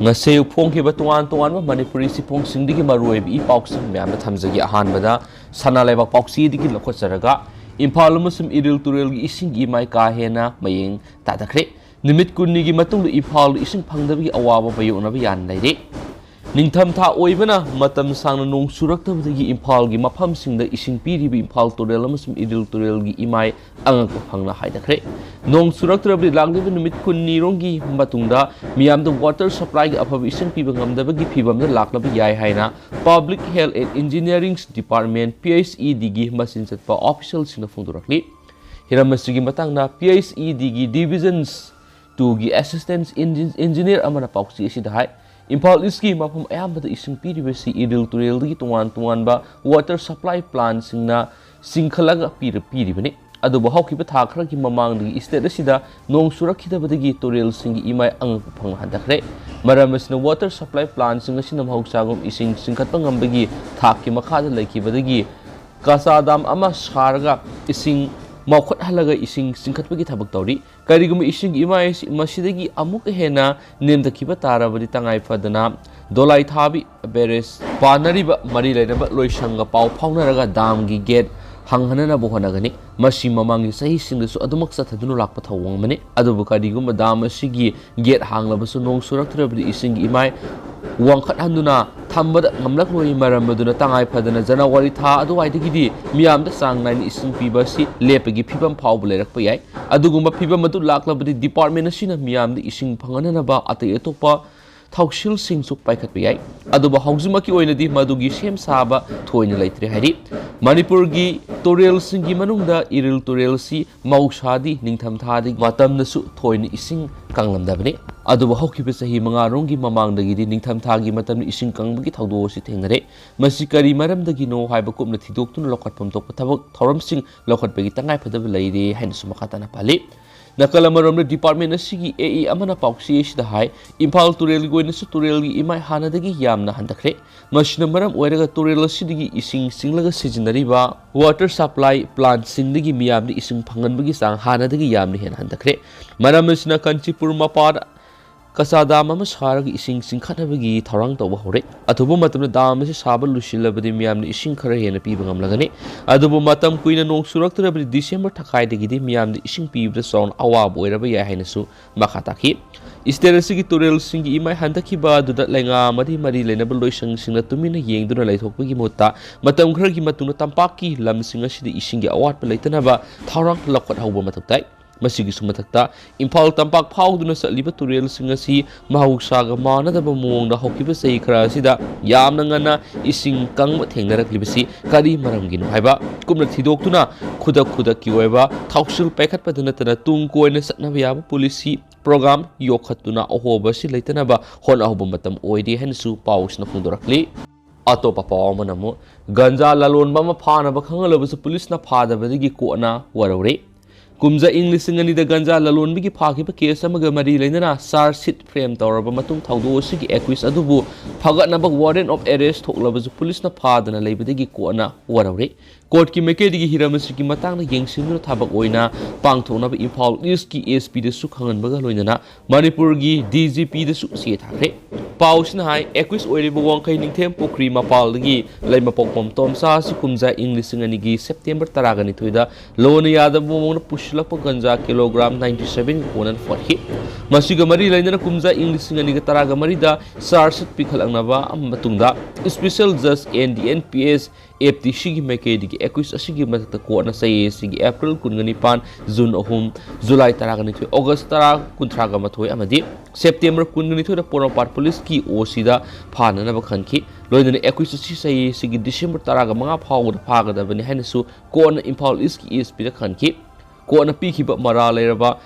ngase phongkiba tuan tuan manipuri sipong singdigi maruib I pausing myamna thamjagi ahanbada sana lebak pausi digi lokhotjaraga imphal amasum iril turel gi ising gi mai ka hena mayeng tadakhre nimit kunni gi matung imphal ising phangdabagi awaba bayonaba yan leire ningtham tha oibana matam sangna nong suraktabadagi imphal gi mafam singda ising piribi imphal turel amasum iril turel gi imai angak phangna haidakre nong suraktrabri langdiba nimit kunni rongi matungda miyamda water supply gi aphab ising piba ngamdabagi phibamda laklaba yai haina public health and engineering department PHED gi masin chatpa official singna phongdorakli hiramasigi matangna PHED gi divisions 2 gi assistant engineer amana pauksi asida hai Imphal East mafam ayambada ising piribasi iril turel gi tuan tuan ba water supply plant singna singkhalaga piribani aduba hawkiba tha khara gi mamang gi state asida nong surakhidabadagi turel singi imai ang phang handakre maramasna water supply plant singa sinam hausagum ising singkhatpa ngambagi thak ki makhada laikibadagi kasadam ama sharga ising maukhot halaga ising singkhatpagi thabak tawri karigum ising imai masidagi amuk hena nemdakiba tarabadi tangai fadana dolai thabi beres panariba mari lainaba loisanga pau phaunaraga dam gi gate hanghanana bohonagani masi mamangi sahi singdasu adumak sathadunu lakpa thawang mani adubu karigum dam asigi gate hanglabasu nong suraktrabdi ising imai wangkhat handuna thambada ngamlak loi maramaduna tangai phadana January tha aduwaidagidi miyamda sang nain ising pibasi lepagi phibam phawbu lerakpa yai adugumba phibam adu laklabadi department asina miyamda ising phangana ba atai atopa thausil singsu paikhatpa yai aduba haujumaki oinadi madugi sem saba thoina leitre hari Manipur gi torel singi manungda iril torel si maushadi ningtham thadi matamnasu thoina ising kanglamdabani aduba hawkiba sahi manga rongi mamangdagi ningtham thagi matamni ising kangbagi thawdo si thengnare masi kari maramdagi no haiba kupna thidoktuna lokhatpam tokpa thabak thoramsing lokhatpagi tangai phadaba leire haina sumakatana pali Nakalamaromna department asigi AE amana pauksi asida hai Imphal turel goina su turel gi imai hanadagi yamna handakre masina maram oiraga turel asidigi ising singlaga sijinariba water supply plant singdagi miyamni ising phanganbagi sang hanadagi yamni hen handakre maram asina Kanchipur mapar kasadam ama saragi ising singkhatnabagi tharang tawba hore athubu matamna dam se saba lusilabadi miyamni ising khara hena piba ngamlagani adubu matam kuina nong suraktrabadi December thakai dagidi miyamni ising pibda sound awab oiraba yai hainasu makhataki isterasigi turel singi imai handakiba duda lenga madi mari lenabal loisang singna tumina yengduna laithokpagi mutta matam kharagi matuna tampaki lam singa sidi isingi awatpa leitanaba tharang lakhat hauba mataktai masigi sumatakta Imphal tampak phawduna saliba turel singasi mahausaga manadaba muongda hawkiba sei khara sida yamna ngana ising kangma thengnaraklibasi kari maramginu haiba kumna thidoktuna khudak ki oiba thausil paikhatpaduna tana tung koina saknaba yaba policy program yokhatuna ahoba si leitanaba hon ahoba matam oidi hensu pausna phungdorakli atopa pawmanamu ganja lalonba ma phanaba khangalabsu police na phadabadigi kona warore Kumza English ngani da ganja lalon bigi phaki ba case amaga mari leinana sar sit frame tawraba matung thawdo sigi accuse adubu phagatna ba warrant of arrest thoklabazu police na phadana leibadagi kona warawre court ki mekedi hiramasi ki matangna yengsinnu thabak oina pangthona ba Imphal East ki SP da su khangan baga loinana Manipur gi DGP da su se thakre pausna hai accuse oiriba wangkai ningthem pokri mapal gi leima pokpom tomsa si kumza English ngani gi September 12 da lona yadab mongna pushilapa ganja kilogram 97 konan forhi masiga mari lainana kumza English ngani ga taraga mari da sarsit pikhalangnaba amatungda special judge NDNPS FTC gi mekedi gi accuse asigi matakta kona sai sigi April 19 June 3 July 12 August 13 amadi September 19 da Porapar police ki OC da phanana ba khanki loidana accuse sai sigi December 15 phawda phagadabani hainasu kona Imphal East ki SP da khanki kona pikiba mara leraba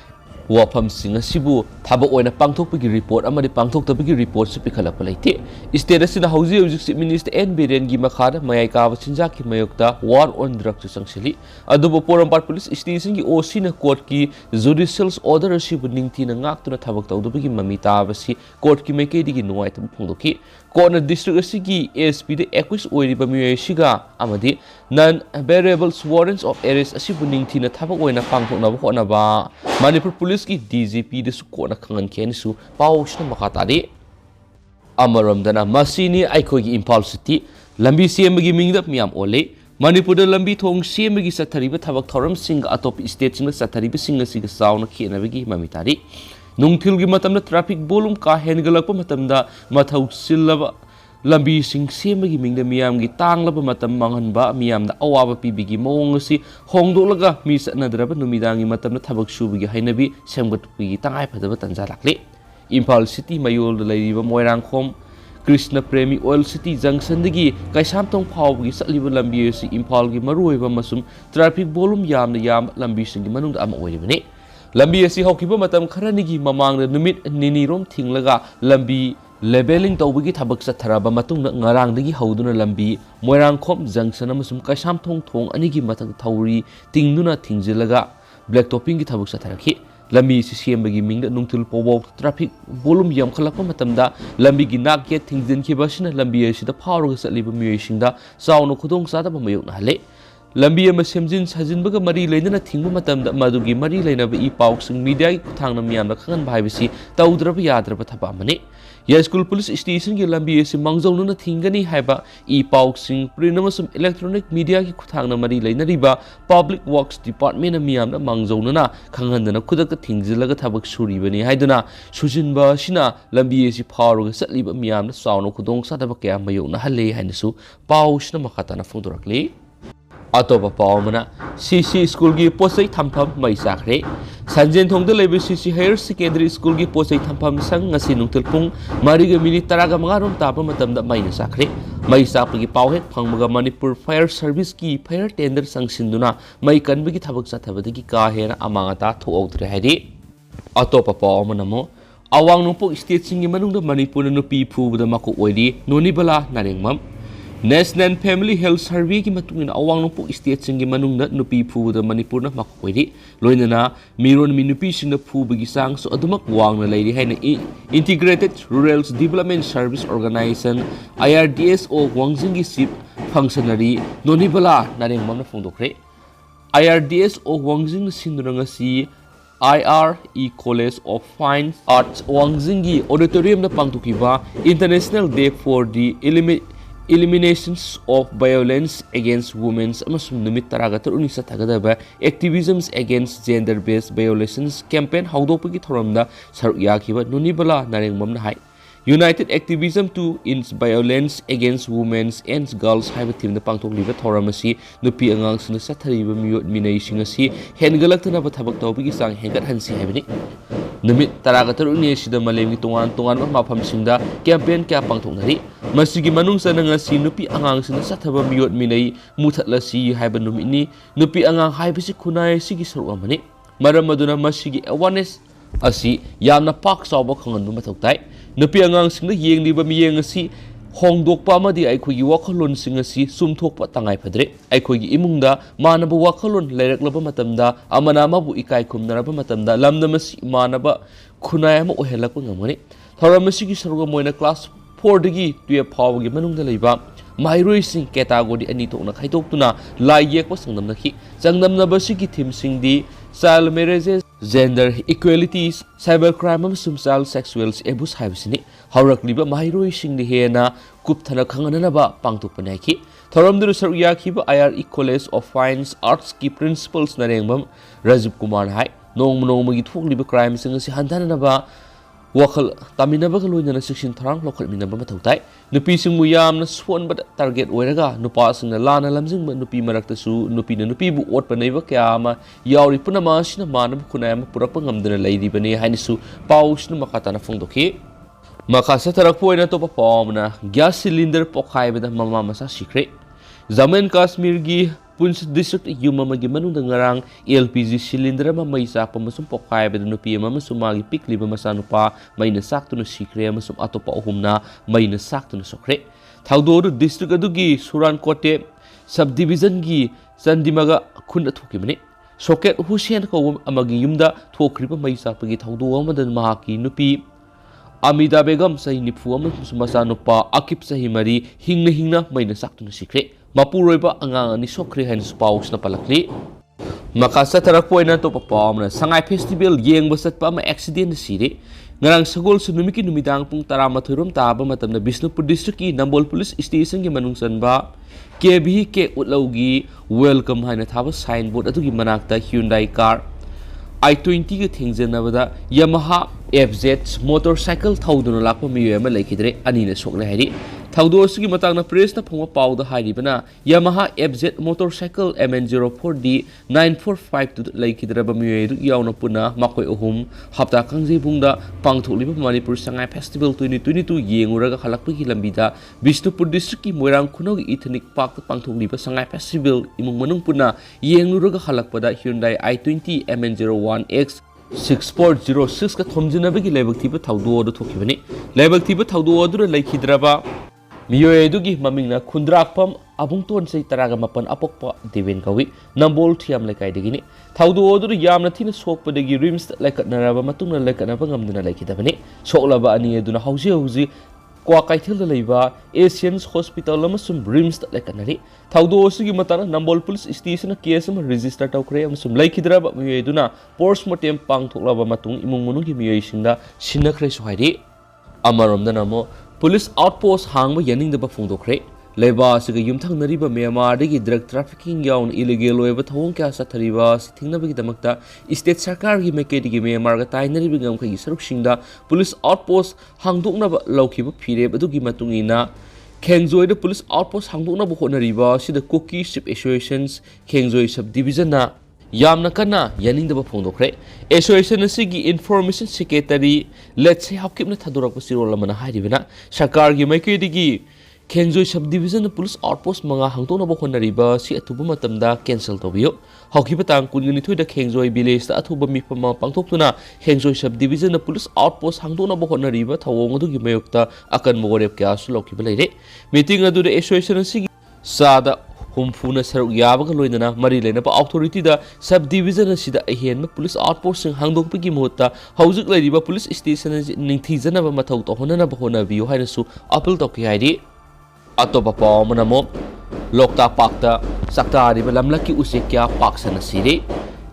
wafam singa sibu thaba oina pangthokpagi report amadi pangthoktabagi report su pikhalakpa leite state asina hauji minister N Biren gi makhada mayai ka chinja ki mayokta war on drugs su sangsili adubo Porapar police station gi OC na court ki judicial order asibu ningthina ngaktuna thabak tawdubagi mamita basi court ki mekedi gi nuai tab phungdoki kona district asigi SP de accuse oiriba miyesiga amadi non bearable warrants of arrest asibu ningthina thabak oina pangthokna honaba Manipur police ki DGP de su kona khangan khen su pausna makatari Amaramdana masini aikogi Impal City lambi sembagi mingda miyam ole Manipur lambi thong sembagi sathariba thabak thoram sing atop state sing sathariba sing asig sauna khenabagi mamitari nungthil gi matamda traffic bolum ka hengalakpa matamda mathau sillaba lambi sing sembagi mingda miyam gi tanglaba matam manghanba miyamda awaba pibigi mawong asi hongdolaga mi satnadraba numidangi matamda thabak subigi hainabi semgatpigi tangai phadaba tanja lakle Impal City mayol laiba moirangkhom Krishna Premi Oil City Junction dagi Kaisamtong phawgi satliba lambi si Impal gi maruiba masum traffic volume yam lambi singi manungda ama oiribane lambi asi hawkiba matam kharanigi mamangda numit ninirom thinglaga lambi leveling tawbagi thabak satharaba matungna ngarangdagi hawduna lambi moirangkhom junction amasum Kaisamtong thong anigi mathak thauri tingduna thingjilaga black topping gi thabak satharakhi lambi si sembagi mingda nungthil powok traffic volume yam khalakpa matamda lambi gi nakye thingjin khibasina lambi asida phawrga satliba miyoisingda sauna khudong sada ba mayokna hale lambi ama semjin sajinbaga mari leinana thingba matamda madugi mari leinaba I pawksing media gi kuthangna miyamna khangan bhaibisi tawdraba yadraba thaba amane ya school police station gi lambi asi mangjawnuna thingani haiba I pawksing prinamasum electronic media gi kuthangna mari leinariba public works department na miyamna mangjawnuna khanghandana khudaka thingjilaga thabak suribani haiduna sujinba sina lambi asi phawruga satliba miyamna sauna khudong sadaba kya mayokna halle hainasu pawsna makhatana phungdorakli Atopa Pawmana CC School gi posai thampham mai sakre Sanjen thongda lebe CC Higher Secondary School gi posai thampham sang ngasi nungthil pung mariga minute taraga mangarom tapa matamda mai na sakre mai sapagi pawhek phangmaga Manipur Fire Service ki fire tender sangsinduna mai kanbagi thabak sathabadagi ka hena amangata thoogdre haidi Atopa Pawmana mo awang nungpok state singi manungda Manipur na Nupi phubda mako oidi nonibala narengmam National Family Health Survey ki matungin awang nungpok state singi manungda Nupi phubda Manipur na mako oidi loinana miron mi Nupi singna phubagi sang so adumak wang na lairi haina Integrated Rural Development Service Organization IRDSO Wangzingi Chief Functionary nonibala narengmam na phungdokre IRDSO Wangzing sinrangasi IRE College of Fine Arts Wangzingi Auditorium na pangtukiba International Day for the Eliminations of Violence Against Women amasum numit taraga taruni sa tagadaba Activisms Against Gender-Based Violations Campaign hawdopagi thoramda saruk yakiba nunibala narengmam na hai United Activism to Ends Violence Against Women and Girls haiba team na pangtokliba thoramasi nupi angang sina sathariba miyot minay singasi hengalaktana ba thabak tawbigi sang hengat hansi haibani numit taraga taruni sida malemgi tungan mafam singda campaign kya pangtoknari masigi manung sa ngasi nupi angang sina sathaba miyot minay muthatlasi haiba numini nupi angang haibasi kunay sigi saru amani maram maduna masigi awareness asi yamna pak sawba khanganbu mathoktai nupi angang singna yengliba miyeng asi hongdokpa amadi aikhogi wakhalon sing asi sumthokpa tangai phadre aikhogi imungda manaba wakhalon laireklaba matamda amana mabu ikai khumnaraba matamda lamnamasi manaba khunai ama ohelakpa ngamani thoramasigi saruga moina class 4 dagi 12 phawgi manungda leiba mairoi sing category ani tokna khaitoktuna lai yekpa sangnamnakhi changnamnabasigi theme singdi child marriages gender equalities cybercrime amasum child sexual abuse haibsini haurakliba mairoi singdi hena kupthana khangananaba pangtokpanaki thoramduru saru yakhiba IRE College of Fine Arts ki principals narengmam Rajiv Kumar hai nongmagi thokliba crime sing si handanaba wakal taminabaga loinana section tharang lokal minaba mathautai nupi singmu yamna swonba target oiraga nupa singna lana lamjingba nupi maraktasu nupi na nupi bu otpa neiba kyama yauri punama sina manab khunayama purakpa ngamdana lairibane hainisu pausna makatana phongdokhi makasa tarakpo oina topa pawmna gas cylinder pokhaibada mama masa sikre Jammu and Kashmir gi Punch District Yumamagi manungda ngarang LPG cylinder ma mai sakpa masum pokhaibada nupi ama masumagi pikliba masanupa maina saktuna sikre amasum atopa ohumna maina saktuna sokre Thaudoru district adugi Surankote subdivision gi Chandimaga khunda thokibani Soket Hussein ko amagi yumda thokriba mai sakpagi thaudo amadan mahaki nupi Amida Begum sahi nipu amasum masanupa Akip sahi mari hingna maina saktuna sikre Mapuroiba angang ni sokre hain spaus na palakli makasa tarakpo ina to papamna sangai festival yeng basat pa ma accident sire ngarang sagol su numiki numidang pung 12 rom taba matamna Bisnupur district ki Nambol police station gi manung sanba KBH ke utlaugi welcome haina thaba signboard atugi manakta Hyundai car I-20 ga thengjenabada Yamaha FZ motorcycle thauduna lakpa miyo ama laikidre anina sokle hairi thaudo asigi matangna press na phongwa pawda hairibana Yamaha FZ motorcycle MN04D 9452 laikidraba miyo edu yauna puna makoi ohum hapta kangje bungda pangtholiba Manipur Sangai Festival 2022 yenguraga khalakpagi lambida Bisnupur district ki Moirang Khunau Ethnic Park pangtholiba Sangai Festival imung manung puna yenguraga khalakpada Hyundai I-20 MN01X 6406 ka thomjinabagi laibak thiba thaudo odu thokibani laibak thiba thaudo odu laikhidraba miyo edugi mamingna khundrakpam abungton sei taraga mapan apokpa deven kawi Nambol thiam lekai degini thaudo odu yamna thina sokpadagi rims laikatnaraba matungna laikatnaba ngamduna laikidabani soklaba ani eduna hauji kwa kaithil leiba Asians Hospital amasum rims laikatnari thaudo osugi matana Nambol police station case am register tawkre amasum laikhidraba miyo eduna postmortem pangthoklaba matung imung munungi miyo isingda sinakre sohairi amaromda namo police outpost hangba yaningdaba phongdokre leba asiga yumthangnariba Myanmar dagi drug trafficking yaun illegal oiba thawong kya sathariba sithingnabagi damakta state sarkar gi mekedi Myanmar ga tainariba ngamkhai saruksingda police outpost hangdoknaba laukhiba phireb adugi matungina Khengzoi the police outpost hangdoknaba honariba sida Koki Ship Associations Khengzoi sub division na yamna kana yaningdaba phongdokre association asigi information secretary let's say hapkipna thadorakpa sirol amana hairibana sarkar gi maikedi Khengzoi subdivision police outpost manga hangtoknaba honariba si athuba matamda cancel tobiyo haukiba tang kungni thoida Khengzoi village ta athuba mifama pangthoktuna Khengzoi subdivision police outpost hangtoknaba honariba thawong adugi mayokta akan mogorep kya sulokkiba leire meeting adu association asigi sada humfuna saruk yabaga loinana mari leinaba authority da subdivision asida ahenma police outpost sing hangdokpigi mohutta haujuk leiriba police station ningthijanaba mathau tohonana bahona biyo hainasu appeal tokki hairi atopa pamanamo Loktak Pakta Saktariba lamlaki usekya paksana sire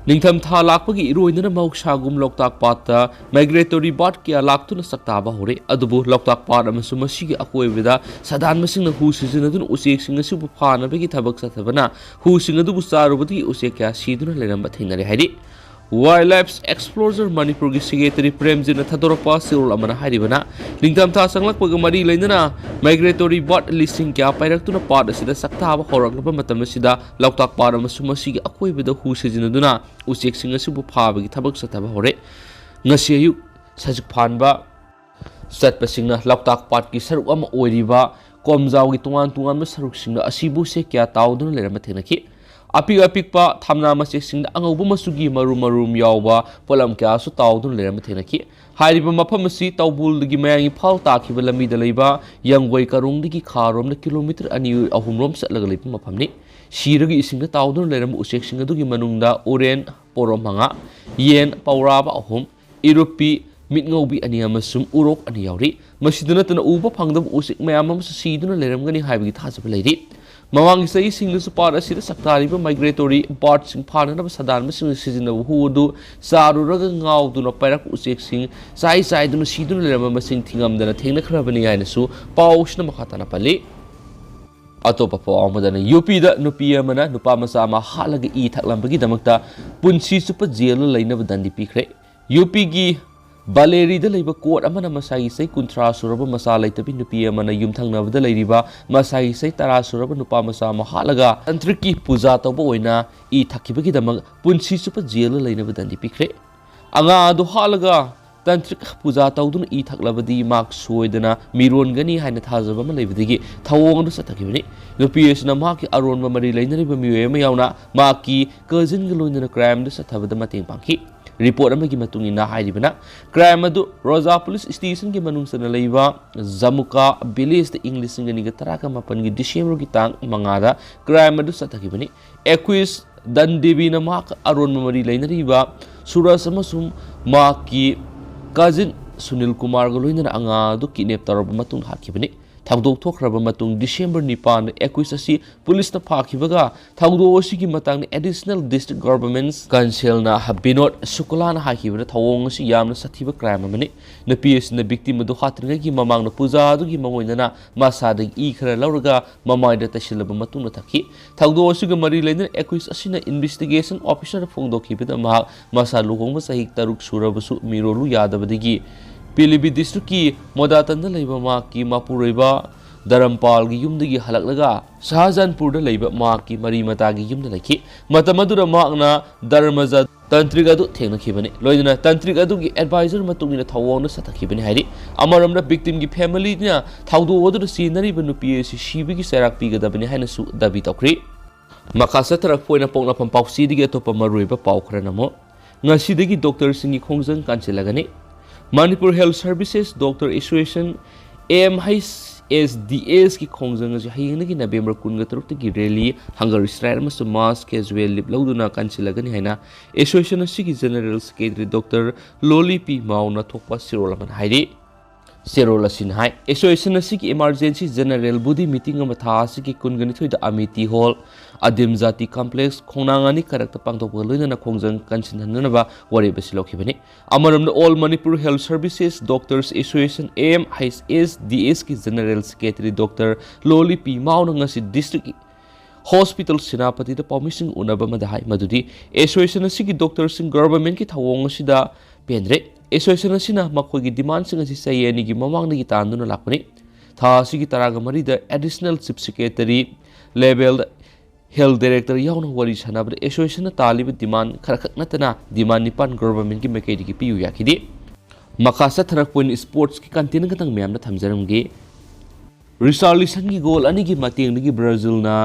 Ningtham tha lakpagi iroinana mahuksagum Loktak Pakta migratory bird kya laktuna saktaba hore adubu Loktak Pak amasu masigi akoibida sadan masingna hu sizinadun usek singa subu phanabagi thabak sathabana hu singa dubu charubati usekya siduna lenamba thingnare hairi Wildlife Explorer Manipur gi Secretary Premjina Thadorpa Sirul Amana Haribana Ningtam Tha Sanglakpaga mari leinana migratory bird listing kya pairaktuna part asida saktaba horaknaba matam asida Loktak Pak amasu masigi akoibida hu sijinaduna usek singa subu phabagi thabak sataba hore ngasi ayu sajik phanba satpasingna Loktak Pak ki saruk ama oiriba komjau gi tungan saruk singna asibu se kya tauduna lerama thenaki apik-apikpa thamna masesingda angauba masugi marum yawba polam kya su taudun lerama thenaki hairiba mafam asi taubul digi mayangi phal takhiba lamida leiba yangwai karung digi kharom na kilometer ani ahum rom satlaga leipa mafamni siragi isingda taudun lerama usek singa dugi manungda oren porom hanga yen pauraba ahum irupi mitngaubi ani amasum urok ani yawri masiduna tana uba phangdab usek mayam amasa siduna leramgani haibagi thajaba leiri Mawangi say single support as it Saktariba migratory birds in Parnaba Sadan missing of Hudu, Saruraga Ngau do not parak using, Sai do not see do remember sing Tingam than a Tina Krabani Anasu, Paush Namakatana Pali. Atopa Amadana, Yupi the Nupamana, Nupamacha, hatlaga thaklamle damakta, Punsi super jail line of Dandi Picre. Yupigi Baleri the labor court amana Masai say Kuntra Suraba Masala to be Nupamana Yumtang the Ladiba, Masai say Tara Suraba Nupamacha, hatlaga, and tricky Puzato Boina, Takibaki damag, Punsi super jail line of Dandi Picre. Anga do hatlaga. Tantric Puzato thaklamle mark Suidana, Miron Gani Hanatazaba Malevigi, Tawong Satakini, Nupi Namaki Aron Mamari Lane Muemayana, Maki, cousin Galun in a crime the Satava the Mating Panki. Report Amagimatungina Haidibana, Gramadu, Rosa Police Station Gimanung Sanaleva, Zamuka, Bilis the English singing Taraka Mapangi, Dishimro Gitang, Mangada, Gramadu Satakibani, Equis, Dandibina Mark Aron Mamari Lane Riva, Surasamasum, Maki. Cousin Sunil Kumar Galoina Anga do kidnap Tarab Matung Hakibani. ꯊꯧꯗꯣꯛ ꯊꯣꯛꯈ꯭ꯔꯕ ꯃꯇꯨꯡ December 9, 21 ꯑꯁꯤ ꯄꯨꯂꯤꯁꯅ ꯐꯥꯈꯤꯕꯒ ꯊꯧꯗꯣꯛ ꯑꯁꯤꯒꯤ ꯃꯇꯥꯡꯗ additional district government ꯀꯟꯁꯦꯜꯅ Vinod ꯁꯨꯀꯂꯥꯅ ꯍꯥꯏꯈꯤꯕꯗ ꯊꯧꯑꯣꯡ ꯑꯁꯤ ꯌꯥꯝꯅ ꯁꯥꯊꯤꯕ ꯀ꯭ꯔꯥꯏꯝ ꯑꯃꯅꯤ꯫ ꯅꯨꯄꯤ ꯑꯁꯤꯅ ꯚꯤꯛꯇꯤꯝ ꯑꯗꯨ ꯍꯥꯠꯇ꯭ꯔꯤꯉꯩꯒꯤ ꯃꯃꯥꯡꯗ ꯄꯨꯖꯥ ꯑꯗꯨꯒꯤ ꯃꯉꯣꯏꯗꯅ ꯃꯁꯥꯗꯒꯤ ꯏ ꯈꯔ ꯂꯧꯔꯒ ꯃꯃꯥꯏꯗ ꯇꯩꯁꯤꯜꯂꯕ ꯃꯇꯨꯡꯗ ꯊꯛꯈꯤ꯫ ꯊꯧꯗꯣꯛ ꯑꯁꯤꯒ ꯃꯔꯤ ꯂꯩꯅꯅ ꯑꯦꯀ꯭ꯌꯨꯖ ꯑꯁꯤꯅ ꯏꯟꯚꯦꯁꯇꯤꯒꯦꯁꯟ ꯑꯣꯐꯤꯁꯔꯗ ꯐꯣꯡꯗꯣꯛꯈꯤꯕꯗ ꯃꯍꯥꯛ ꯃꯁꯥ ꯂꯨꯍꯣꯡꯕ ꯆꯍꯤ 6 ꯁꯨꯔꯕꯁꯨ ꯃꯤꯔꯣꯜꯂꯨ ꯌꯥꯗꯕꯗꯒꯤ ꯄꯤꯂꯤꯚꯤꯠ ꯗꯤꯁꯇ꯭ꯔꯤꯛꯀꯤ ꯃꯣꯗꯥꯇꯟꯗ ꯂꯩꯕ ꯃꯍꯥꯛꯀꯤ ꯃꯄꯨꯔꯣꯏꯕ ꯙꯔꯝꯄꯥꯜꯒꯤ ꯌꯨꯝꯗꯒꯤ ꯍꯜꯂꯛꯂꯒ ꯁꯍꯥꯖꯥꯟꯄꯨꯔꯗ ꯂꯩꯕ ꯃꯍꯥꯛꯀꯤ ꯃꯔꯤ ꯃꯇꯥꯒꯤ ꯌꯨꯝꯗ ꯂꯩꯈꯤ꯫ ꯃꯇꯝ ꯑꯗꯨꯗ ꯃꯍꯥꯛꯅ ꯙꯔꯃꯖ ꯇꯟꯇ꯭ꯔꯤꯛ ꯑꯗꯨ ꯊꯦꯡꯅꯈꯤꯕꯅꯤ, ꯂꯣꯏꯅꯅ ꯇꯟꯇ꯭ꯔꯤꯛ ꯑꯗꯨꯒꯤ ꯑꯦꯗꯚꯥꯏꯖꯔ ꯃꯇꯨꯡꯏꯟꯅ ꯊꯧꯑꯣꯡꯗ ꯆꯠꯊꯈꯤꯕꯅꯤ ꯍꯥꯏꯔꯤ꯫ ꯑꯃꯔꯣꯝꯗ ꯚꯤꯛꯇꯤꯝꯒꯤ ꯐꯦꯃꯤꯂꯤꯅ ꯊꯧꯗꯣꯛ ꯑꯗꯨꯗ ꯆꯦꯟꯅꯔꯤꯕ ꯅꯨꯄꯤ ꯑꯁꯤ ꯁꯤꯕꯒꯤ ꯆꯩꯔꯥꯛ ꯄꯤꯒꯗꯕꯅꯤ ꯍꯥꯏꯅꯁꯨ ꯗꯥꯕꯤ ꯇꯧꯈ꯭ꯔꯤ꯫ ꯃꯈꯥ ꯆꯠꯊꯔꯛꯄ ꯑꯣꯏꯅ ꯄꯣꯛꯅꯐꯝ ꯄꯥꯎꯆꯦꯗꯒꯤ ꯑꯇꯣꯞꯄ ꯃꯔꯨꯑꯣꯏꯕ ꯄꯥꯎ ꯈꯔꯅ ꯑꯃꯨꯛ ꯉꯁꯤꯗꯒꯤ ꯗꯣꯛꯇꯔꯁꯤꯡꯒꯤ ꯈꯣꯡꯖꯪ ꯀꯥꯟꯁꯤꯜꯂꯒꯅꯤ꯫ Manipur health services doctor association MHSDSꯒꯤ ꯈꯣꯡꯖꯪ ꯑꯁꯤ ꯍꯌꯦꯡꯗꯒꯤ ꯅꯕꯦꯝꯕꯔ 13ꯒꯤ ꯔꯦꯂꯤ, ꯍꯪꯒꯔ ꯁ꯭ꯇ꯭ꯔꯥꯏꯛ ꯑꯃꯁꯨꯡ ꯃꯥꯁ ꯀꯦꯖꯨꯑꯦꯜ ꯂꯤꯞ ꯂꯧꯗꯨꯅ ꯀꯥꯟꯁꯤꯜꯂꯒꯅꯤ ꯍꯥꯏꯅ ꯑꯦꯁꯣꯁꯤꯌꯦꯁꯟ ꯑꯁꯤꯒꯤ general secretary doctor Loli P ꯃꯥꯎꯅ ꯊꯣꯛꯄ ꯆꯦꯔꯣꯜ ꯑꯃꯅ ꯍꯥꯏꯔꯤ꯫ ꯆꯦꯔꯣꯜ ꯑꯁꯤꯅ ꯍꯥꯏ ꯑꯦꯁꯣꯁꯤꯌꯦꯁꯟ ꯑꯁꯤꯒꯤ ꯏꯃꯥꯔꯖꯦꯟꯁꯤ ꯖꯦꯅꯔꯦꯜ ꯕꯣꯗꯤ ꯃꯤꯇꯤꯡ ꯑꯃ ꯊꯥ ꯑꯁꯤꯒꯤ 22ꯗ ꯑꯃꯤꯇꯤ ꯍꯣꯜ, ꯑꯗꯤꯝ ꯖꯥꯇꯤ ꯀꯝꯄ꯭ꯂꯦꯛꯁ, ꯈꯣꯡꯅꯥꯡ 2 ꯀꯔꯛꯇ ꯄꯥꯡꯊꯣꯛꯄꯒ ꯂꯣꯏꯅꯅ ꯈꯣꯡꯖꯪ ꯀꯟꯁꯤꯟꯍꯟꯅꯕ ꯋꯥꯔꯦꯞ ꯑꯁꯤ ꯂꯧꯈꯤꯕꯅꯤ꯫ ꯑꯃꯔꯣꯝꯗ all Manipur health services doctors association MHSDSꯒꯤ general secretary doctor Loli P ꯃꯥꯎꯅ ꯉꯁꯤ ꯗꯤꯁꯇ꯭ꯔꯤꯛ ꯍꯣꯁꯄꯤꯇꯥꯜ ꯁꯦꯅꯥꯄꯇꯤꯗ ꯄꯥꯎꯃꯤꯁꯤꯡ ꯎꯅꯕ ꯑꯃꯗ ꯍꯥꯏ ꯃꯗꯨꯗꯤ ꯑꯦꯁꯣꯁꯤꯌꯦꯁꯟ ꯑꯁꯤꯒꯤ ꯗꯣꯛꯇꯔꯁꯤꯡ ꯒꯚꯔꯟꯃꯦꯟꯠꯀꯤ ꯊꯧꯑꯣꯡ ꯑꯁꯤꯗ ꯄꯦꯟꯗ꯭ꯔꯦ꯫ ꯑꯦꯁꯣꯁꯤꯌꯦꯁꯟ ꯑꯁꯤꯅ ꯃꯈꯣꯏꯒꯤ ꯗꯤꯃꯥꯟꯁꯤꯡ ꯑꯁꯤ ꯆꯍꯤ 2ꯒꯤ ꯃꯃꯥꯡꯗꯒꯤ ꯇꯥꯟꯗꯨꯅ ꯂꯥꯛꯄꯅꯤ꯫ ꯊꯥ ꯑꯁꯤꯒꯤ 13ꯗ ꯑꯦꯗꯤꯁꯅꯦꯜ ꯆꯤꯐ ꯁꯦꯀ꯭ꯔꯦꯇꯔꯤ ꯂꯦꯚꯦꯜꯗ ꯍꯦꯜꯊ ꯗꯥꯏꯔꯦꯛꯇꯔ ꯌꯥꯎꯅ ꯋꯥꯔꯤ ꯁꯥꯟꯅꯕꯗ ꯑꯦꯁꯣꯁꯤꯌꯦꯁꯟꯅ ꯇꯥꯜꯂꯤꯕ ꯗꯤꯃꯥꯟ ꯈꯔꯈꯛ ꯅꯠꯇꯅ ꯗꯤꯃꯥꯟ 9 ꯒꯚꯔꯟꯃꯦꯟꯠꯀꯤ ꯃꯥꯏꯀꯩꯗꯒꯤ ꯄꯤꯌꯨ ꯌꯥꯈꯤꯗꯦ꯫ ꯃꯈꯥ ꯆꯠꯊꯔꯛꯄ ꯑꯣꯏꯅ ꯁ꯭ꯄꯣꯔꯠꯁꯀꯤ ꯀꯟꯇꯦꯟ ꯈꯛꯇꯪ ꯃꯌꯥꯝꯗ ꯊꯝꯖꯔꯝꯒꯦ꯫ ꯔꯤꯆꯥꯔꯂꯤꯁꯟꯒꯤ ꯒꯣꯜ 2ꯒꯤ ꯃꯇꯦꯡꯗꯒꯤ ꯕ꯭ꯔꯥꯖꯤꯜꯅ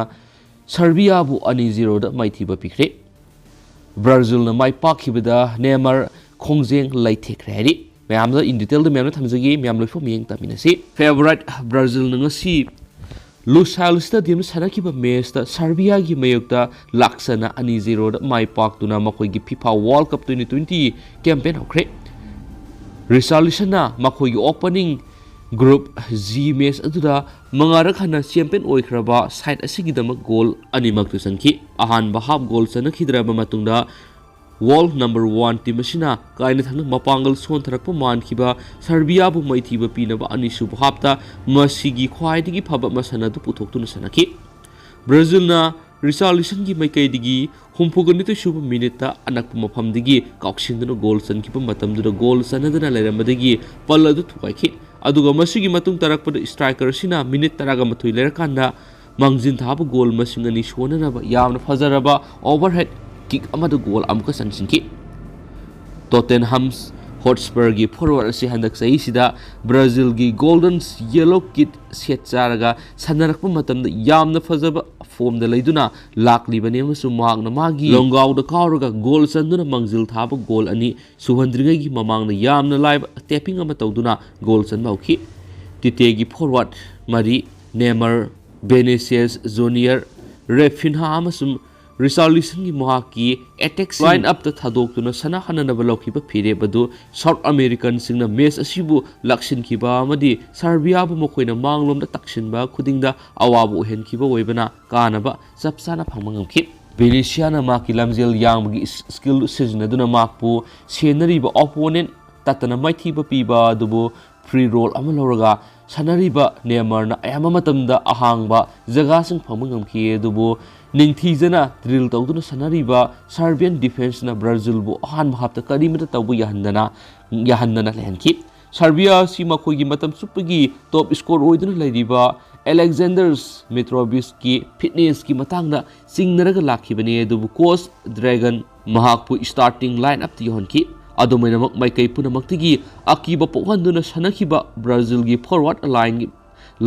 ꯁꯔꯕꯤꯌꯥꯕꯨ 2-0ꯗ ꯃꯥꯏꯊꯤꯕ ꯄꯤꯈ꯭ꯔꯦ꯫ ꯕ꯭ꯔꯥꯖꯤꯜꯅ ꯃꯥꯏ ꯄꯥꯛꯈꯤꯕꯗ ꯅꯦꯃꯥꯔ ꯈꯣꯡꯖꯦꯡ ꯂꯩꯊꯦꯛꯈ꯭ꯔꯦ ꯍꯥꯏꯔꯤ꯫ ꯃꯌꯥꯝꯗ ꯏꯟ ꯗꯤꯇꯦꯜꯗ ꯃꯌꯥꯝꯗ ꯊꯝꯖꯒꯦ, ꯃꯌꯥꯝ ꯂꯣꯏꯐꯝ ꯌꯦꯡ ꯇꯥꯃꯤꯟꯅꯁꯤ꯫ ꯐꯦꯚꯣꯔꯥꯏꯠ ꯕ꯭ꯔꯥꯖꯤꯜꯅ ꯉꯁꯤ ꯂꯨꯁꯥꯏꯜ ꯁ꯭ꯇꯦꯗꯤꯌꯝꯗ ꯁꯥꯟꯅꯈꯤꯕ ꯃꯦꯆꯇ ꯁꯔꯕꯤꯌꯥꯒꯤ ꯃꯥꯌꯣꯛꯇ ꯂꯥꯛꯆꯅ 2-0ꯗ ꯃꯥꯏ ꯄꯥꯛꯇꯨꯅ ꯃꯈꯣꯏꯒꯤ ꯐꯤꯐꯥ ꯋꯥꯔꯜड ꯀꯞ 2020 ꯀꯦꯝꯄꯦꯟ ꯍꯧꯈ꯭ꯔꯦ꯫ ꯔꯤꯆꯥꯔꯂꯤꯁꯟꯅ ꯃꯈꯣꯏꯒꯤ ꯑꯣꯄꯅꯤꯡ ꯒ꯭ꯔꯨꯞ G ꯃꯦꯆ ꯑꯗꯨꯗ 5ꯔꯛ ꯍꯟꯅ ꯆꯦꯝꯄꯤꯌꯟ ꯑꯣꯏꯈ꯭ꯔꯕ ꯁꯥꯏꯠ ꯑꯁꯤꯒꯤꯗꯃꯛ ꯒꯣꯜ ꯑꯅꯤꯃꯛꯇ ꯆꯟꯈꯤ꯫ ꯑꯍꯥꯟꯕ ꯍꯥꯞ ꯒꯣꯜ ꯆꯟꯅꯈꯤꯗ꯭ꯔꯕ ꯃꯇꯨꯡꯗ ꯋꯥꯔꯜꯗ ꯅꯝꯕꯔ 1 ꯇꯤꯝ ꯑꯁꯤꯅ ꯀꯥꯏꯅꯊꯪꯅ ꯃꯄꯥꯡꯒꯜ ꯁꯣꯟꯊꯔꯛꯄ ꯃꯥꯟꯈꯤꯕ ꯁꯔꯕꯤꯌꯥꯕꯨ ꯃꯥꯏꯊꯤꯕ ꯄꯤꯅꯕ ꯑꯅꯤꯁꯨꯕ ꯍꯥꯞꯇ ꯃꯁꯤꯒꯤ ꯈ꯭ꯋꯥꯏꯗꯒꯤ ꯐꯕ ꯃꯁꯥꯟꯅ ꯑꯗꯨ ꯄꯨꯊꯣꯛꯇꯨꯅ ꯁꯥꯟꯅꯈꯤ꯫ ꯕ꯭ꯔꯥꯖꯤꯜꯅ ꯔꯤꯆꯥꯔꯂꯤꯁꯟꯒꯤ ꯃꯥꯏꯀꯩꯗꯒꯤ 62ꯁꯨꯕ ꯃꯤꯅꯤꯠꯇ ꯑꯅꯛꯄ ꯃꯐꯝꯗꯒꯤ ꯀꯥꯎꯁꯤꯟꯗꯨꯅ ꯒꯣꯜ ꯆꯟꯈꯤꯕ ꯃꯇꯝꯗꯨꯗ ꯒꯣꯜ ꯆꯟꯅꯗꯅ ꯂꯩꯔꯝꯕꯗꯒꯤ ꯄꯜ ꯑꯗꯨ ꯊꯨꯒꯥꯏꯈꯤ꯫ ꯑꯗꯨꯒ ꯃꯁꯤꯒꯤ ꯃꯇꯨꯡ ꯇꯥꯔꯛꯄꯗ ꯁ꯭ꯇ꯭ꯔꯥꯏꯀꯔ ꯑꯁꯤꯅ ꯃꯤꯅꯤꯠ 12 ꯂꯩꯔꯀꯥꯟꯗ ꯃꯥꯡꯖꯤꯟ ꯊꯥꯕ ꯒꯣꯜ ꯃꯁꯤꯡ 2 ꯁꯣꯟꯅꯅꯕ ꯌꯥꯝꯅ ꯐꯖꯔꯕ ꯑꯣꯚꯔꯍꯦꯗ ꯀꯤꯛ ꯑꯃꯗ ꯒꯣꯜ ꯑꯃꯨꯛꯀ ꯆꯟꯁꯤꯟꯈꯤ꯫ ꯇꯣꯇꯦꯟꯍꯝ ꯍꯣꯠꯁꯄꯔꯒꯤ ꯐꯣꯔꯋꯥꯔꯗ ꯑꯁꯤ ꯍꯟꯗꯛ ꯆꯍꯤꯁꯤꯗ ꯕ꯭ꯔꯥꯖꯤꯜꯒꯤ ꯒꯣꯜꯗꯟ ꯌꯦꯂꯣ ꯀꯤꯠ ꯁꯦꯠ ꯆꯥꯔꯒ ꯁꯥꯟꯅꯔꯛꯄ ꯃꯇꯝꯗ ꯌꯥꯝꯅ ꯐꯖꯕ ꯐꯣꯝꯗ ꯂꯩꯗꯨꯅ ꯂꯥꯛꯂꯤꯕꯅꯤ ꯑꯃꯁꯨꯡ ꯃꯍꯥꯛꯅ ꯃꯥꯒꯤ ꯂꯣꯡꯒꯥꯎꯗ ꯀꯥꯎꯔꯒ ꯒꯣꯜ ꯆꯟꯗꯨꯅ ꯃꯥꯡꯖꯤꯜ ꯊꯥꯕ ꯒꯣꯜ 2 ꯁꯨꯍꯟꯗ꯭ꯔꯤꯉꯩꯒꯤ ꯃꯃꯥꯡꯗ ꯌꯥꯝꯅ ꯂꯥꯏꯕ ꯇꯦꯄꯤꯡ ꯑꯃ ꯇꯧꯗꯨꯅ ꯒꯣꯜ ꯆꯟꯕ ꯍꯧꯈꯤ꯫ ꯇꯤꯇꯦꯒꯤ ꯐꯣꯔꯋꯥꯔꯗ 3 ꯅꯦꯃꯔ, ꯚꯦꯅꯤꯁꯤꯌꯁ ꯖꯨꯅꯤꯌꯔ, ꯔꯦꯐꯤꯟꯍꯥ ꯑꯃꯁꯨꯡ ꯔꯤꯆꯥꯔꯂꯤꯁꯟꯒꯤ ꯃꯍꯥꯛꯀꯤ ꯑꯦꯇꯦꯛ ꯂꯥꯏꯟ ꯑꯞꯇ ꯊꯥꯗꯣꯛꯇꯨꯅ ꯁꯥꯟꯅꯍꯟꯅꯕ ꯂꯧꯈꯤꯕ ꯐꯤꯔꯦꯞ ꯑꯗꯨ ꯁꯥꯎꯠ ꯑꯃꯦꯔꯤꯀꯟꯁꯤꯡꯅ ꯃꯦꯆ ꯑꯁꯤꯕꯨ ꯂꯥꯛꯁꯤꯟꯈꯤꯕ ꯑꯃꯗꯤ ꯁꯔꯕꯤꯌꯥꯕꯨ ꯃꯈꯣꯏꯅ ꯃꯥꯡꯂꯣꯝꯗ ꯇꯛꯁꯤꯟꯕ ꯈꯨꯗꯤꯡꯗ ꯑꯋꯥꯕ ꯑꯣꯏꯍꯟꯈꯤꯕ ꯑꯣꯏꯕꯅ ꯀꯥꯅꯕ ꯆꯞ ꯆꯥꯅ ꯐꯪꯕ ꯉꯝꯈꯤ꯫ ꯚꯦꯅꯤꯁꯤꯌꯥꯅ ꯃꯍꯥꯛꯀꯤ ꯂꯝꯖꯦꯜ ꯌꯥꯡꯕꯒꯤ ꯁ꯭ꯀꯤꯜ ꯁꯤꯖꯤꯟꯅꯗꯨꯅ ꯃꯍꯥꯛꯄꯨ ꯁꯦꯟꯅꯔꯤꯕ ꯑꯣꯄꯣꯅꯦꯟꯠ ꯇꯠꯇꯅ ꯃꯥꯏꯊꯤꯕ ꯄꯤꯕ ꯑꯗꯨꯕꯨ ꯐ꯭ꯔꯤ ꯔꯣꯜ ꯑꯃ ꯂꯧꯔꯒ ꯁꯥꯟꯅꯔꯤꯕ ꯅꯦꯃꯔꯅ ꯑꯌꯥꯝꯕ ꯃꯇꯝꯗ ꯑꯍꯥꯡꯕ ꯖꯒꯥꯁꯤꯡ ꯐꯪꯕ ꯉꯝꯈꯤ꯫ ꯑꯗꯨꯕꯨ ꯅꯤꯡꯊꯤꯖꯅ ꯗ꯭ꯔꯤꯜ ꯇꯧꯗꯨꯅ ꯁꯥꯟꯅꯔꯤꯕ ꯁꯔꯕꯤꯌꯟ ꯗꯤꯐꯦꯟꯁꯅ ꯕ꯭ꯔꯥꯖꯤꯜꯕꯨ ꯑꯍꯥꯟꯕ ꯍꯥꯞꯇ ꯀꯔꯤꯃꯠꯇ ꯇꯧꯕ ꯌꯥꯍꯟꯗꯅ ꯂꯩꯍꯟꯈꯤ꯫ ꯁꯔꯕꯤꯌꯥ ꯑꯁꯤ ꯃꯈꯣꯏꯒꯤ ꯃꯇꯝ ꯆꯨꯞꯄꯒꯤ ꯇꯣꯞ ꯁ꯭ꯀꯣꯔ ꯑꯣꯏꯗꯨꯅ ꯂꯩꯔꯤꯕ ꯑꯦꯂꯦꯛꯖꯦꯟꯗꯔꯁ ꯃꯤꯇ꯭ꯔꯣꯚꯤꯆꯀꯤ ꯐꯤꯠꯅꯦꯁꯀꯤ ꯃꯇꯥꯡꯗ ꯆꯤꯡꯅꯔꯒ ꯂꯥꯛꯈꯤꯕꯅꯤ, ꯑꯗꯨꯕꯨ ꯀꯣꯆ ꯗ꯭ꯔꯦꯒꯟ ꯃꯍꯥꯛꯄꯨ ꯁ꯭ꯇꯥꯔꯇꯤꯡ ꯂꯥꯏꯟ ꯑꯞꯇ ꯌꯧꯍꯟꯈꯤ꯫ ꯑꯗꯨꯃꯥꯏꯅꯃꯛ ꯃꯥꯏꯀꯩ ꯄꯨꯝꯅꯃꯛꯇꯒꯤ ꯑꯀꯤꯕ ꯄꯣꯛꯍꯟꯗꯨꯅ ꯁꯥꯟꯅꯈꯤꯕ ꯕ꯭ꯔꯥꯖꯤꯜꯒꯤ ꯐꯣꯔꯋꯥꯔꯗ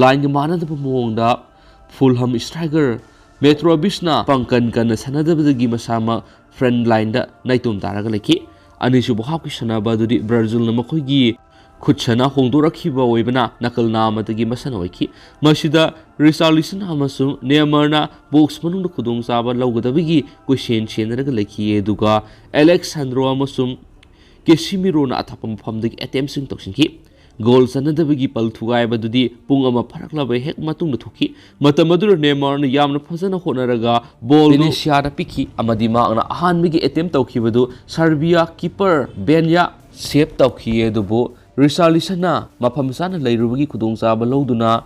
ꯂꯥꯏꯟꯒ ꯃꯥꯟꯅꯗꯕ ꯃꯑꯣꯡꯗ ꯐꯨꯜꯍꯝ ꯁ꯭ꯇ꯭ꯔꯥꯏꯀꯔ ꯃꯦꯇ꯭ꯔꯣꯚꯤꯆꯅ ꯄꯥꯡꯀꯟ ꯀꯟꯅ ꯁꯥꯟꯅꯗꯕꯗꯒꯤ ꯃꯁꯥꯃꯛ ꯐ꯭ꯔꯟꯠ ꯂꯥꯏꯟꯗ ꯅꯥꯏꯇꯣꯝ ꯇꯥꯔꯒ ꯂꯩꯈꯤ꯫ ꯑꯅꯤꯁꯨꯕ ꯍꯥꯞꯀꯤ ꯁꯥꯟꯅꯕ ꯑꯗꯨꯗꯤ ꯕ꯭ꯔꯥꯖꯤꯜꯅ ꯃꯈꯣꯏꯒꯤ ꯈꯨꯠꯁꯥꯅ ꯍꯣꯡꯗꯣꯔꯛꯈꯤꯕ ꯑꯣꯏꯕꯅ ꯅꯥꯀꯜ ꯅꯥꯝꯃꯗꯒꯤ ꯃꯁꯥꯟꯅ ꯑꯣꯏꯈꯤ꯫ ꯃꯁꯤꯗ ꯔꯤꯆꯥꯔꯂꯤꯁꯟ ꯑꯃꯁꯨꯡ ꯅꯦꯃꯔꯅ ꯕꯣꯛꯁ ꯃꯅꯨꯡꯗ ꯈꯨꯗꯣꯡꯆꯥꯕ ꯂꯧꯒꯗꯕꯒꯤ ꯀꯣꯏꯁꯦꯟ ꯁꯦꯟꯅꯔꯒ ꯂꯩꯈꯤ, ꯑꯗꯨꯒ ꯑꯦꯂꯦꯛꯁꯥꯟꯗ꯭ꯔꯣ ꯑꯃꯁꯨꯡ ꯀꯦꯁꯤꯃꯤꯔꯣꯅ ꯑꯊꯥꯞꯄ ꯃꯐꯝꯗꯒꯤ ꯑꯦꯇꯦꯝꯞꯁꯤꯡ ꯇꯧꯁꯤꯟꯈꯤ꯫ goal sanadabagi pal thugaibadudi pung ama pharaklaba hek matungda thuki matam adur Neymar na yamna phajana honaraga ball Benicia da piki amadi maangna ahanbigi attempt tawkhibadu Serbia keeper Benya save tawkhiye dubu Richarlisona mafam sana leirubagi khudongchaba loduna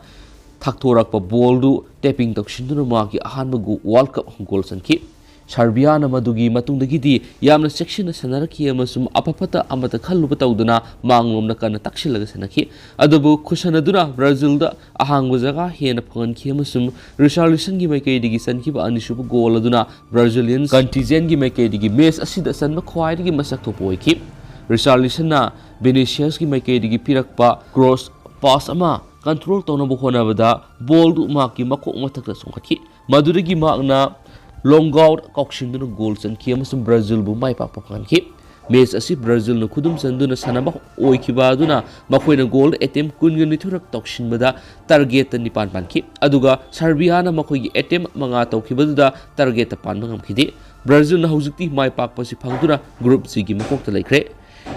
thaktorakpa ball du tapping tawshinduna maki ahanbagu World Cup goal sanki Serbia na madugi matungdagidi yamna section sanaraki amasum apapata amata khalluba tawduna manglomna kana takshilaga sanaki adubu khusanaduna Brazil da ahangwa jaga hena phanganki amasum Richarlison gi maikei digi sankiba anisubu goal aduna Brazilian contingent gi maikei digi match asida sanma khwaidigi masak thopoiki Richarlison na Vinicius gi maikei digi pirakpa cross pass ama control tawna honabada ball du maki makok mathakta songkhaki madurigi makna long out kauksinduna goal sanki amasum Brazil bu mai pak phanganki match asi Brazil na khudum sanduna sanaba oikiba aduna makoina goal attempt kungani thurak toksinbada target ni pan panki aduga Serbia na makoigi attempt manga tawkibada target pan mangamkhidi Brazil na hojikti mai pak pasi phangduna group C gi makokta laikre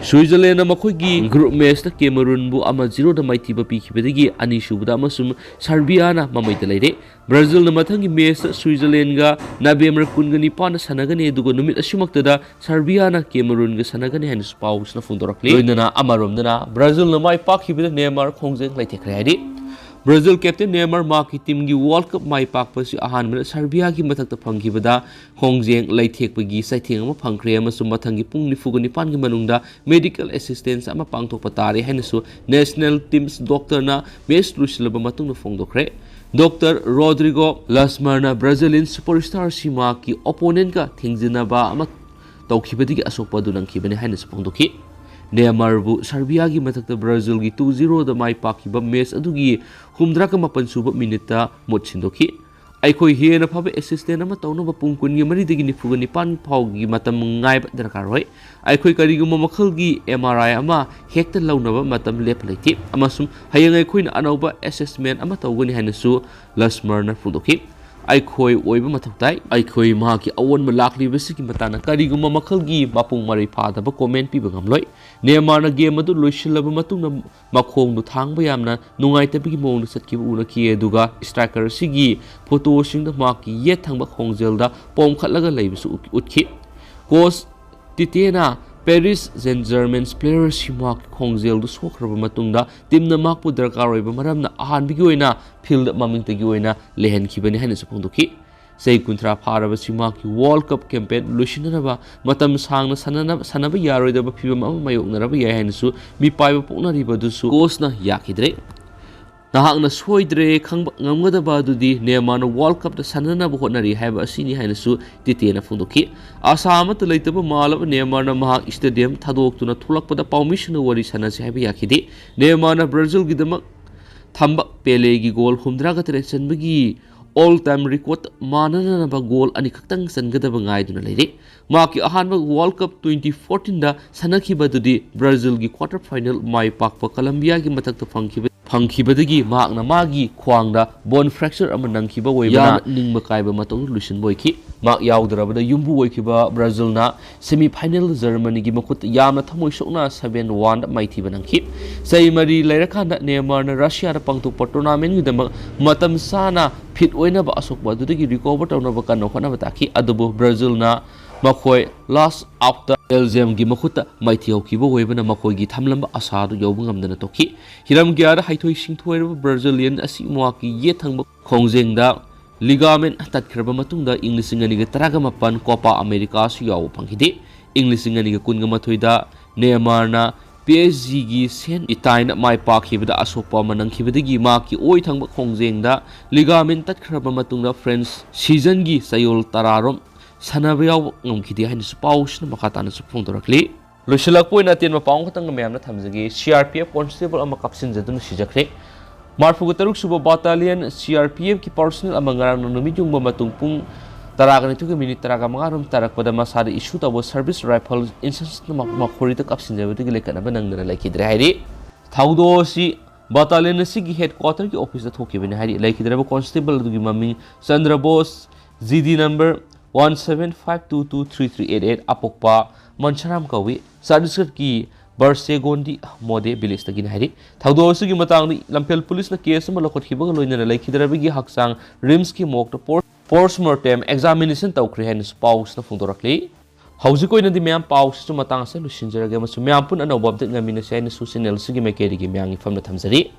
Switzerland na makoigi group match ta Cameroon bu ama 0 da maithiba pikibadagi ani subada amasum Serbia na mamaita leire Brazil na mathangi match Switzerland ga November 19 na sanagani aduga numit asimakta da Serbia na Cameroon ga sanagani hanis paus na fundorakle loinana amaromdana Brazil na mai pakhibada Neymar khongjeng laithekre hadi Brazil captain Neymar maki team gi World Cup mai pakpasi ahanbada Serbia gi mathakta phangibada khongjeng laithekpagi saitheng ama phangkre amasum mathangi pung 9 gi manungda medical assistance ama pangthokpa tare hainasu national teams doctor na match lusilaba matungna phongdokre Dr. Rodrigo Lasmarna Brazilian superstar sima ki opponent ka thingjinaba ama tawkhibadigi asokpa dunangkhibani hainasu phongdoki Neymar bu Serbia gi mathakta Brazil gi 2-0 da mai pakiba match adugi humdra ka mapan suba minute mot sindoki aikoi hena phabe assistant ama tawna ba pung kun gi mari digi ni fugani pan phau gi matam ngai ba darkar hoi aikoi kari gu makhal gi MRI ama hekta launaba matam lep leiti amasum hayang aikoi na anauba assessment ama tawgani hanasu Lasmar na fudoki aikoi oiba mathautai aikoi ma ki awon ma lakli basiki matana kariguma makhalgi mapung mari phada ba comment pi bangamloi Neymar na game adu loisilaba matungna makhong du thangba yamna nungai tabigi mong satki una ki eduga striker sigi photo sing da ma ki ye thangba khongjel da pom khatlaga leibisu utkhi coach Titena Paris Saint-Germain player sima khongjel du sokhraba matungda timna makpu darkar oiba maramna ahanbigi oina field mamingtagi oina lehen khibani hana supongdoki sei kuntra pharaba sima ki World Cup campaign lusinaraba matam sangna sanaba yaroidaba phibam ama mayoknaraba yai hanasu mi paiba poknariba dusu coach na yakidre Nahakna soidre khangba ngamgadaba adudi Neymar na World Cup da sananaba hotnari haiba asini hainasu Titena phongdoki asa amata leitaba malaba Neymar na mahak stadium thadoktuna thulakpada permission wari sanasi haiba yakidi Neymar na Brazil gidamak thamba Pele gi goal humdra ga tere chanbagi all time record manana ba goal ani khaktang sangadaba ngai duna leire maki ahanba World Cup 2014 da sanakhiba dudi Brazil gi quarter final mai pakpa Colombia gi matakta phangkhibadagi makna magi khwangda bone fracture ama nangkhiba oibana ningba kaiba matau lusin boiki mak yaudravada yumbu oikiba Brazil na semi final Germany gi makut yamna thamoi sokna 7-1 maithiba nangkhi sei mari leirakhanda Neymar na Russia da pangthokpa tournament gi damak matam sana fit oina ba asokba dudagi recover tawna ba kanno khana bataki adubu Brazil na makhoi last after Belgium gi makhuta maithi hokiba oibana makhoi gi thamlamba asadu yobu ngamdana toki hiram gyara haithoi singthoi Brazilian asi mwaki ye thangba khongjengda ligament tatkraba matungda English ngani ga taraga mapan Copa America su yaw phangide English ngani ga kunga mathoida Neymar na PSG gi sen itaina mai pakhibada asokpa manangkhibadagi maki oi thangba khongjengda ligament tatkraba matungda France season gi sayol tararom sanaba yaw ngamkhidi hain spaus na makata na supong dorakli losilak poina tin ma paung khatang mayam na thamjagi CRPF constable ama kapsin jadun sijakre marfugu taruk suba battalion CRPF ki personnel ama ngarang numi jungba matung pung taraga ni 2 minute taraga mangarum tarak pada masada issue tabo service rifle instance na makhori ta kapsin jabudi gi lekana banang na laikidre hairi thaudo si battalion si gi headquarter ki office ta thoki bani hairi laikidre constable du gi mami Chandra Bose GD number 1752233888 apokpa mancharam kawi sadiskat ki Barsegondi Mode Bilis the Ginhari. Taudosugi Matang, Lampel Police, the case of Malakot in the Lake Hidrabigi Haksang, Rimski Mok, the post-mortem examination Taukrehen spouse the Fundorakli. Hausiko in the Miam Paus to Matang, Lucinja Gamas to Miampun and Obab the Naminasa and Susan El Sigi Makeri Gimiang from the Tamsari.